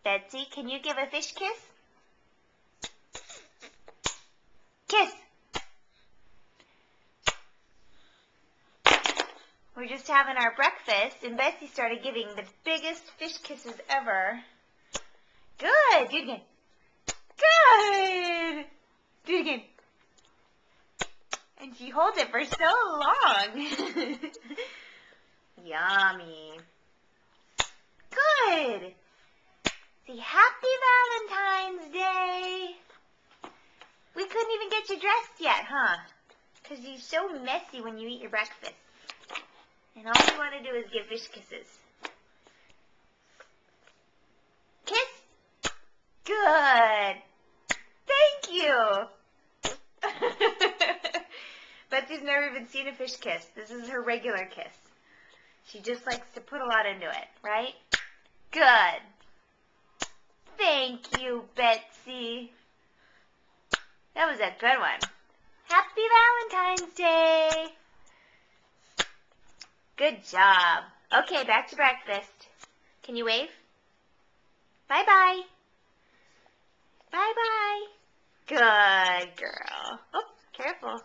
Betsy, can you give a fish kiss? Kiss! We're just having our breakfast, and Betsy started giving the biggest fish kisses ever. Good! Do it again. Good! Do it again. And she holds it for so long. Yummy. Good! See, happy Valentine's Day! We couldn't even get you dressed yet, huh? Because you're so messy when you eat your breakfast. And all you want to do is give fish kisses. Kiss? Good! Thank you! Betsy's never even seen a fish kiss. This is her regular kiss. She just likes to put a lot into it, right? Good. Thank you, Betsy. That was a good one. Happy Valentine's Day. Good job. Okay, back to breakfast. Can you wave? Bye-bye. Bye-bye. Good girl. Oh, careful.